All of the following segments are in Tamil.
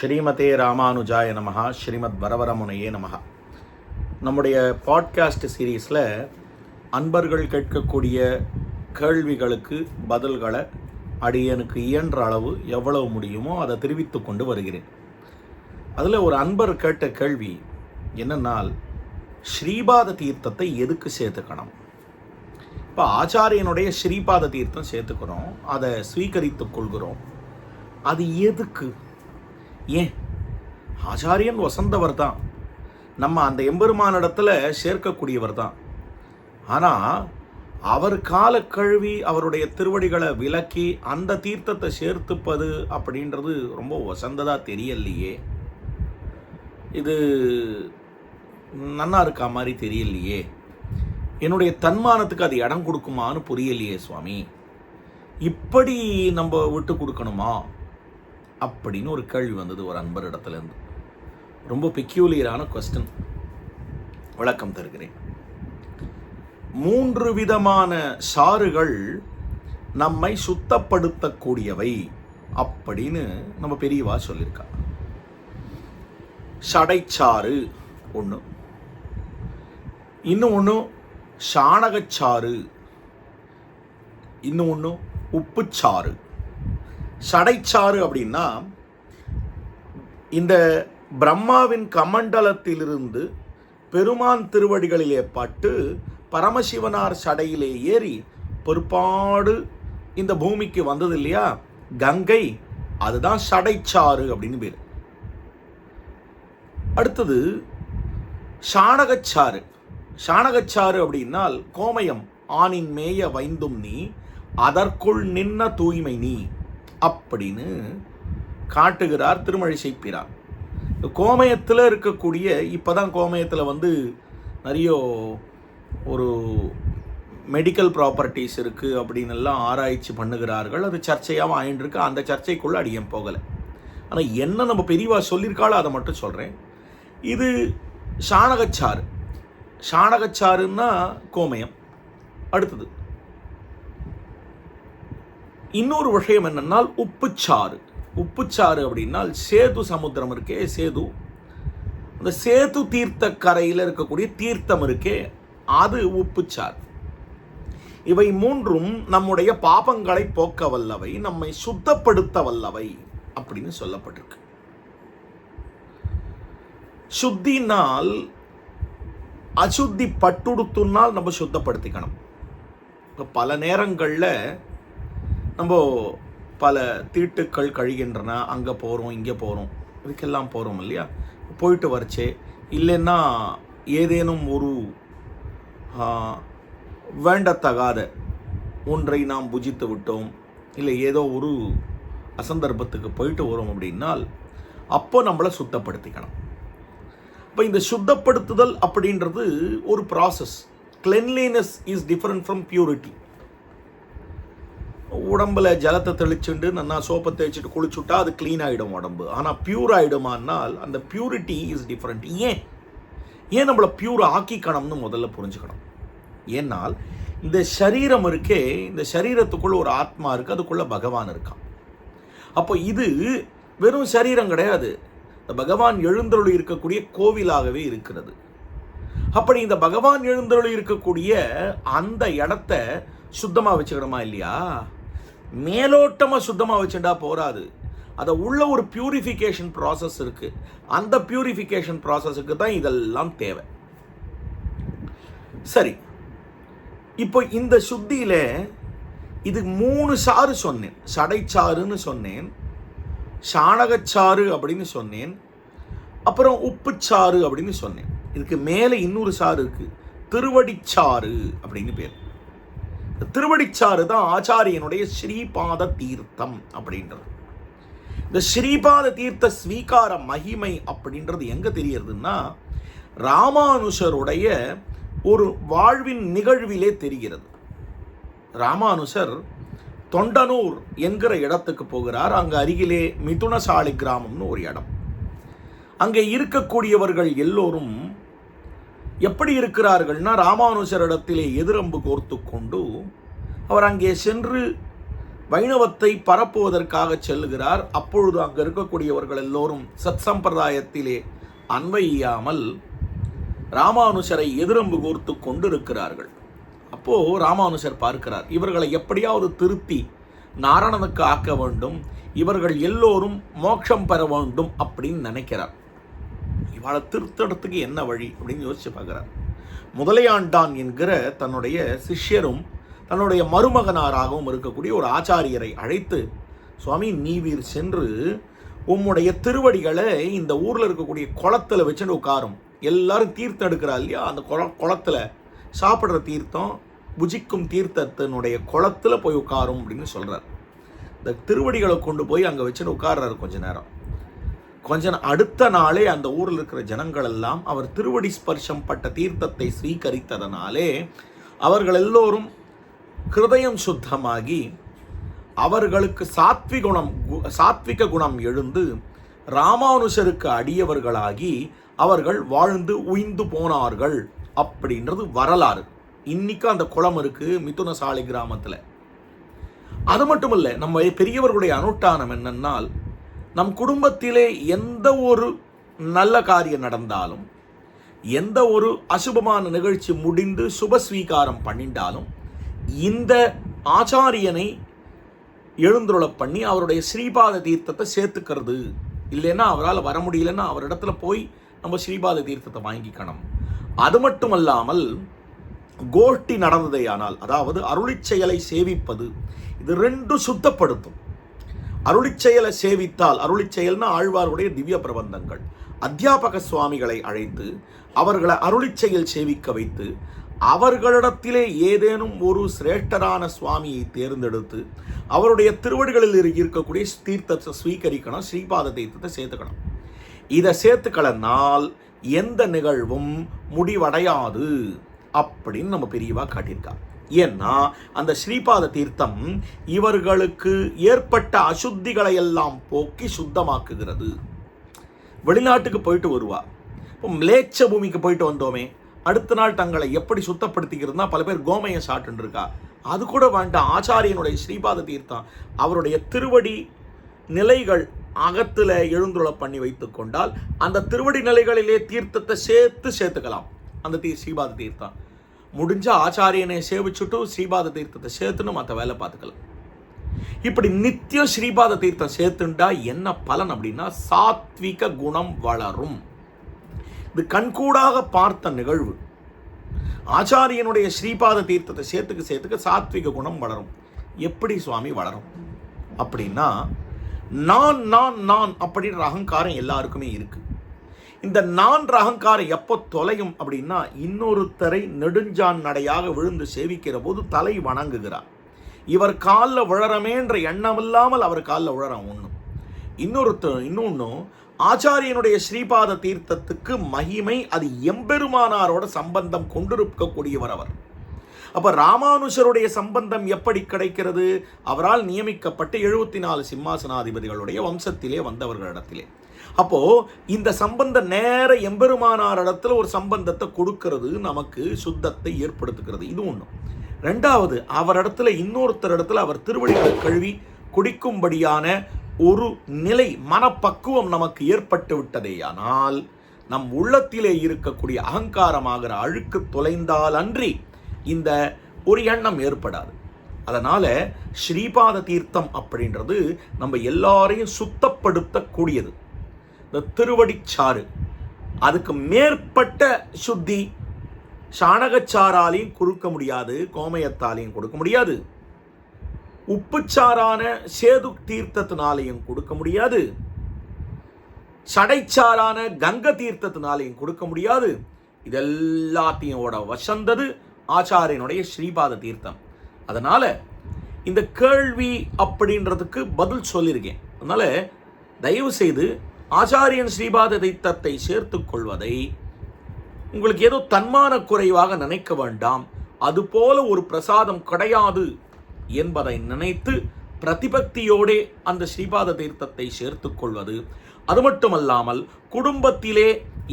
ஸ்ரீமதே ராமானுஜாய நமஹா. ஸ்ரீமத் வரவரமுனையே நமஹா. நம்முடைய பாட்காஸ்ட் சீரீஸில் அன்பர்கள் கேட்கக்கூடிய கேள்விகளுக்கு பதில்களை அடியனுக்கு இயன்ற அளவு எவ்வளவு முடியுமோ அதை தெரிவித்து கொண்டு வருகிறேன். அதில் ஒரு அன்பர் கேட்ட கேள்வி என்னன்னால், ஸ்ரீபாத தீர்த்தத்தை எதுக்கு சேர்த்துக்கணும்? இப்போ ஆச்சாரியனுடைய ஸ்ரீபாத தீர்த்தம் சேர்த்துக்கிறோம், அதை ஸ்வீகரித்து கொள்கிறோம். அது எதுக்கு? ஏன்? ஆச்சாரியன் வசந்தவர் தான், நம்ம அந்த எம்பெருமானிடத்தில் சேர்க்கக்கூடியவர் தான். ஆனால் அவர் கால கழுவி அவருடைய திருவடிகளை விலக்கி அந்த தீர்த்தத்தை சேர்த்துப்பது அப்படின்றது ரொம்ப வசந்ததாக தெரியலையே. இது நன்னா இருக்கா மாதிரி தெரியலையே. என்னுடைய தன்மானத்துக்கு அது இடம் கொடுக்குமான்னு புரியலையே சுவாமி. இப்படி நம்ம விட்டு கொடுக்கணுமா அப்படின்னு ஒரு கேள்வி வந்தது ஒரு அன்பர் இடத்துலேருந்து. ரொம்ப பெக்யூலியரான கொஸ்டின். விளக்கம் தருகிறேன். 3 விதமான சாறுகள் நம்மை சுத்தப்படுத்தக்கூடியவை அப்படின்னு நம்ம பெரியவா சொல்லியிருக்கா. சடைச்சாறு ஒன்று, இன்னும் ஒன்று சாணகச்சாறு, இன்னும் ஒன்று உப்புச்சாறு. சடைச்சாறு அப்படின்னா இந்த பிரம்மாவின் கமண்டலத்திலிருந்து பெருமான் திருவடிகளிலே பட்டு பரமசிவனார் சடையிலே ஏறி பொறுப்பாடு இந்த பூமிக்கு வந்தது இல்லையா, கங்கை, அதுதான் சடைச்சாறு அப்படின்னு பேர். அடுத்தது சாணகச்சாறு. சாணகச்சாறு அப்படின்னால் கோமயம் ஆணின் மேய வைந்தும் நீ அதற்குள் நின்ன தூய்மை நீ அப்படின்னு காட்டுகிறார் திருமழிசை பிரான். கோமயத்தில் இருக்கக்கூடிய, இப்போதான் கோமயத்தில் நிறைய ஒரு மெடிக்கல் ப்ராப்பர்ட்டிஸ் இருக்குது அப்படின்னு எல்லாம் ஆராய்ச்சி பண்ணுகிறார்கள். அது சர்ச்சையாக ஆயின்றிருக்கு. அந்த சர்ச்சைக்குள்ளே அடியேன் போகலை. ஆனால் என்ன நம்ம பெரியவா சொல்லியிருக்காளோ அதை மட்டும் சொல்கிறேன். இது சாணகச்சாறு. சாணகச்சாறுன்னா கோமயம். அடுத்தது இன்னொரு விஷயம் என்னன்னால் உப்புச்சாறு. உப்புச்சாறு அப்படின்னால் சேது சமுத்திரம் இருக்கே, சேது, அந்த சேது தீர்த்த கரையில் இருக்கக்கூடிய தீர்த்தம் இருக்கே, அது உப்புச்சாறு. இவை மூன்றும் நம்முடைய பாபங்களை போக்க வல்லவை, நம்மை சுத்தப்படுத்த வல்லவை அப்படின்னு சொல்லப்பட்டிருக்கு. சுத்தினால் அசுத்தி பட்டுடுத்துனால் நம்ம சுத்தப்படுத்திக்கணும். இப்போ பல நேரங்களில் நம்ம பல தீட்டுக்கள் கழிகின்றன, அங்கே போகிறோம் இங்கே போகிறோம், இதுக்கெல்லாம் போகிறோம் இல்லையா. போயிட்டு வரச்சே இல்லைன்னா ஏதேனும் ஒரு வேண்டத்தகாத ஒன்றை நாம் புஜித்து விட்டோம், இல்லை ஏதோ ஒரு அசந்தர்ப்பத்துக்கு போயிட்டு வரோம் அப்படின்னால் அப்போ நம்மளை சுத்தப்படுத்திக்கணும். இப்போ இந்த சுத்தப்படுத்துதல் அப்படின்றது ஒரு process. Cleanliness is different from purity. உடம்புல ஜலத்தை தெளிச்சுண்டு நல்லா சோப்பை தேய்ச்சிட்டு குளிச்சுட்டா அது க்ளீன் ஆகிடும் உடம்பு. ஆனால் பியூர் ஆகிடுமானால் அந்த பியூரிட்டி இஸ் டிஃப்ரெண்ட். ஏன் நம்மளை பியூர் ஆக்கிக்கணும்னு முதல்ல புரிஞ்சுக்கணும். ஏன்னால் இந்த சரீரம் இருக்கே, இந்த சரீரத்துக்குள்ள ஒரு ஆத்மா இருக்குது, அதுக்குள்ள பகவான் இருக்கான். அப்போ இது வெறும் சரீரம் கிடையாது, இந்த பகவான் எழுந்தருளி இருக்கக்கூடிய கோவிலாகவே இருக்கிறது. அப்படி இந்த பகவான் எழுந்தருளி இருக்கக்கூடிய அந்த இடத்த சுத்தமாக வச்சுக்கணுமா இல்லையா? மேலோட்டமாக சுத்தமாக வச்சுட்டா போராது, அதை உள்ள ஒரு பியூரிஃபிகேஷன் ப்ராசஸ் இருக்கு. அந்த பியூரிஃபிகேஷன் ப்ராசஸுக்கு தான் இதெல்லாம் தேவை. சரி, இப்போ இந்த சுத்தியில இது 3 சாறு சொன்னேன். சடைச்சாறுன்னு சொன்னேன், சாணகச்சாறு அப்படின்னு சொன்னேன், அப்புறம் உப்புச்சாறு அப்படின்னு சொன்னேன். இதுக்கு மேலே இன்னொரு சாறு இருக்கு, திருவடிச்சாறு அப்படின்னு பேர். திருவடிச்சாறு தான் ஆச்சாரியனுடைய ஸ்ரீபாத தீர்த்தம் அப்படின்றது. இந்த ஸ்ரீபாத தீர்த்த ஸ்வீகார மகிமை அப்படின்றது எங்க தெரியறதுன்னா, ராமானுஷருடைய ஒரு வாழ்வின் நிகழ்விலே தெரிகிறது. ராமானுஷர் தொண்டனூர் என்கிற இடத்துக்கு போகிறார். அங்கே அருகிலே மிதுனசாலை கிராமம்னு ஒரு இடம். அங்கே இருக்கக்கூடியவர்கள் எல்லோரும் எப்படி இருக்கிறார்கள்னா, ராமானுஜரிடத்திலே எதிரம்பு கோர்த்து கொண்டு அவர் அங்கே சென்று வைணவத்தை பரப்புவதற்காக செல்லுகிறார். அப்பொழுது அங்கு இருக்கக்கூடியவர்கள் எல்லோரும் சத் சம்பிரதாயத்திலே அன்வையாமல் ராமானுஷரை எதிரம்பு கோர்த்து கொண்டிருக்கிறார்கள். அப்போ ராமானுஷர் பார்க்கிறார், இவர்களை எப்படியாவது திருத்தி நாரணனுக்கு ஆக்க வேண்டும், இவர்கள் எல்லோரும் மோட்சம் பெற வேண்டும் அப்படின்னு நினைக்கிறார். இவளை திருத்தறதுக்கு என்ன வழி அப்படின்னு யோசிச்சு பார்க்கிறார். முதலையாண்டான் என்கிற தன்னுடைய சிஷ்யரும் தன்னுடைய மருமகனாராகவும் இருக்கக்கூடிய ஒரு ஆச்சாரியரை அழைத்து, சுவாமி நீவீர் சென்று உம்முடைய திருவடிகளை இந்த ஊரில் இருக்கக்கூடிய குளத்தில் வச்சுட்டு உட்காரும். எல்லாரும் தீர்த்தம் எடுக்கிறா இல்லையா, அந்த குளத்தில் சாப்பிட்ற தீர்த்தம் புஜிக்கும் தீர்த்தத்தினுடைய குளத்தில் போய் உட்காரும் அப்படின்னு சொல்கிறார். இந்த திருவடிகளை கொண்டு போய் அங்கே வச்சுட்டு உட்கார்றாரு கொஞ்ச நேரம். அடுத்த நாளே அந்த ஊரில் இருக்கிற ஜனங்கள் எல்லாம் அவர் திருவடி ஸ்பர்ஷம் பட்ட தீர்த்தத்தை ஸ்வீகரித்ததனாலே அவர்கள் எல்லோரும் ஹிருதயம் சுத்தமாகி அவர்களுக்கு சாத்விக குணம் எழுந்து ராமானுஷருக்கு அடியவர்களாகி அவர்கள் வாழ்ந்து உய்ந்து போனார்கள் அப்படின்றது வரலாறு. இன்னைக்கு அந்த குளம் இருக்கு மிதுனசாலை கிராமத்தில். அது மட்டும் இல்லை, நம்ம பெரியவர்களுடைய அனுஷ்டானம் என்னன்னால், நம் குடும்பத்திலே எந்த ஒரு நல்ல காரியம் நடந்தாலும், எந்த ஒரு அசுபமான நிகழ்ச்சி முடிந்து சுபஸ்வீகாரம் பண்ணிட்டாலும் இந்த ஆச்சாரியனை எழுந்துருள பண்ணி அவருடைய ஸ்ரீபாத தீர்த்தத்தை சேர்த்துக்கிறது. இல்லைன்னா அவரால் வர முடியலன்னா அவரிடத்துல போய் நம்ம ஸ்ரீபாத தீர்த்தத்தை வாங்கிக்கணும். அது மட்டுமல்லாமல் கோஷ்டி நடந்ததேயானால், அதாவது அருளிச் செயலை சேவிப்பது, இது ரெண்டும் சுத்தப்படுத்தும். அருளிச் செயலை சேவித்தால், அருளிச் செயல்னா ஆழ்வாருடைய திவ்ய பிரபந்தங்கள், அத்தியாபக சுவாமிகளை அழைத்து அவர்களை அருளிச் செயல் சேவிக்க வைத்து அவர்களிடத்திலே ஏதேனும் ஒரு சிரேஷ்டரான சுவாமியை தேர்ந்தெடுத்து அவருடைய திருவடிகளில் இருக்கக்கூடிய தீர்த்தத்தை ஸ்வீகரிக்கணும், ஸ்ரீபாத தீர்த்தத்தை சேர்த்துக்கணும். இதை சேர்த்துக்கலனால் எந்த நிகழ்வும் முடிவடையாது அப்படின்னு நம்ம பெரியவா காட்டியிருக்கா. ஏன்னா அந்த ஸ்ரீபாத தீர்த்தம் இவர்களுக்கு ஏற்பட்ட அசுத்திகளை எல்லாம் போக்கி சுத்தமாக்குகிறது. வெளிநாட்டுக்கு போயிட்டு வருவா, இப்போ மிலேச்ச பூமிக்கு போயிட்டு வந்தோமே, அடுத்த நாள் தங்களை எப்படி சுத்தப்படுத்திக்கிறதுனா பல பேர் கோமயம் சாப்பிட்டு இருக்கா. அது கூட வேண்டாம், ஆச்சாரியனுடைய ஸ்ரீபாத தீர்த்தம் அவருடைய திருவடி நிலைகள் அகத்தில் எழுந்துள்ள பண்ணி வைத்து கொண்டால் அந்த திருவடி நிலைகளிலே தீர்த்தத்தை சேர்த்துக்கலாம். அந்த ஸ்ரீபாத தீர்த்தம் முடிஞ்ச ஆச்சாரியனை சேவிச்சுட்டு ஸ்ரீபாத தீர்த்தத்தை சேர்த்துன்னு மற்ற வேலை பார்த்துக்கலாம். இப்படி நித்தியம் ஸ்ரீபாத தீர்த்தம் சேர்த்துண்டா என்ன பலன் அப்படின்னா சாத்விக குணம் வளரும். இது கண்கூடாக பார்த்த நிகழ்வு. ஆச்சாரியனுடைய ஸ்ரீபாத தீர்த்தத்தை சேர்த்துக்க சாத்விக குணம் வளரும். எப்படி சுவாமி வளரும் அப்படின்னா, நான் நான் நான் அப்படின்ற அகங்காரம் எல்லாருக்குமே இருக்கு. இந்த நான் அகங்காரம் எப்போ தொலையும் அப்படின்னா, இன்னொருத்தரை நெடுஞ்சான் நடையாக விழுந்து சேவிக்கிற போது தலை வணங்குகிறார். இவர் காலில் விழறமேன்ற எண்ணம் இல்லாமல் அவர் காலில் விழறான். இன்னொன்று ஆச்சாரியனுடைய ஸ்ரீபாத தீர்த்தத்துக்கு மகிமை, அது எம்பெருமானாரோட சம்பந்தம் கொண்டிருக்கக்கூடியவர் அவர். அப்ப ராமானுஷருடைய சம்பந்தம் எப்படி கிடைக்கிறது? அவரால் நியமிக்கப்பட்டு 74 சிம்மாசனாதிபதிகளுடைய வம்சத்திலே வந்தவர்களிடத்திலே. அப்போ இந்த சம்பந்தம் நேர எம்பெருமானார் இடத்துல ஒரு சம்பந்தத்தை கொடுக்கிறது, நமக்கு சுத்தத்தை ஏற்படுத்துகிறது. இது ஒன்று. ரெண்டாவது, அவரிடத்துல இன்னொருத்தர் இடத்துல அவர் திருவடிகளை கழுவி குடிக்கும்படியான ஒரு நிலை, மனப்பக்குவம் நமக்கு ஏற்பட்டு விட்டதேயானால் நம் உள்ளத்திலே இருக்கக்கூடிய அகங்காரமாகிற அழுக்கு தொலைந்தால் அன்றி இந்த ஒரு எண்ணம் ஏற்படாது. அதனால ஸ்ரீபாத தீர்த்தம் அப்படின்றது நம்ம எல்லாரையும் சுத்தப்படுத்தக்கூடியது. இந்த திருவடிச்சாறு, அதுக்கு மேற்பட்ட சுத்தி சாணகச்சாராலையும் கொடுக்க முடியாது, கோமயத்தாலையும் கொடுக்க முடியாது, உப்புச்சாரான சேது தீர்த்தத்தினாலையும் கொடுக்க முடியாது, சடைச்சாரான கங்க தீர்த்தத்தினாலையும் கொடுக்க முடியாது. இதெல்லாத்தையும் வசந்தது ஆச்சாரியனுடைய ஸ்ரீபாத தீர்த்தம். அதனால இந்த கேள்வி அப்படின்றதுக்கு பதில் சொல்லியிருக்கேன். அதனால தயவு செய்து ஆச்சாரியன் ஸ்ரீபாத தீர்த்தத்தை சேர்த்துக் கொள்வதை உங்களுக்கு ஏதோ தன்மான குறைவாக நினைக்க வேண்டாம். அதுபோல ஒரு பிரசாதம் கிடையாது என்பதை நினைத்து பிரதிபக்தியோடே அந்த ஸ்ரீபாத தீர்த்தத்தை சேர்த்துக் கொள்வது. அது மட்டுமல்லாமல் குடும்பத்திலே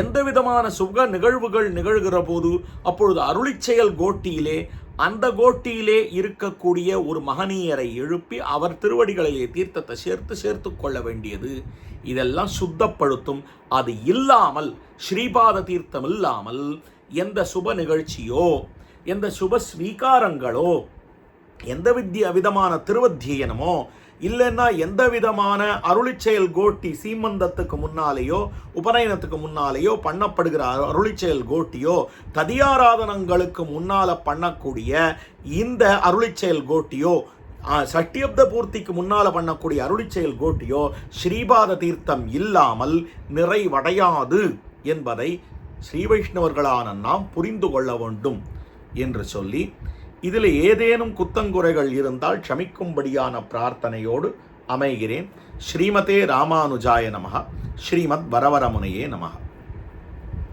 எந்த விதமான சுக நிகழ்வுகள் நிகழ்கிற போது அப்பொழுது அருளிச் செயல் கோட்டியிலே அந்த கோட்டியிலே இருக்கக்கூடிய ஒரு மகனீயரை எழுப்பி அவர் திருவடிகளிலே தீர்த்தத்தை சேர்த்து கொள்ள வேண்டியது. இதெல்லாம் சுத்தப்படுத்தும். அது இல்லாமல், ஸ்ரீபாத தீர்த்தம் இல்லாமல் எந்த சுப நிகழ்ச்சியோ, எந்த சுப ஸ்வீகாரங்களோ, எந்த விதமான திருவத்தியனமோ, இல்லைன்னா எந்த விதமான அருளிச்செயல் கோட்டி சீமந்தத்துக்கு முன்னாலேயோ உபநயனத்துக்கு முன்னாலேயோ பண்ணப்படுகிற அருளிச்செயல் கோட்டியோ, ததியாராதனங்களுக்கு முன்னால பண்ணக்கூடிய இந்த அருளிச்செயல் கோட்டியோ, சட்டியப்த பூர்த்திக்கு முன்னால பண்ணக்கூடிய அருளிச்செயல் கோட்டியோ ஸ்ரீபாத தீர்த்தம் இல்லாமல் நிறைவடையாது என்பதை ஸ்ரீ வைஷ்ணவர்களான நாம் புரிந்து கொள்ள வேண்டும் என்று சொல்லி, இதில் ஏதேனும் குத்தங்குறைகள் இருந்தால் க்ஷமிக்கும்படியான பிரார்த்தனையோடு அமைகிறேன். ஸ்ரீமதே ராமானுஜாய நமஹ. ஸ்ரீமத் வரவரமுனையே நமஹ.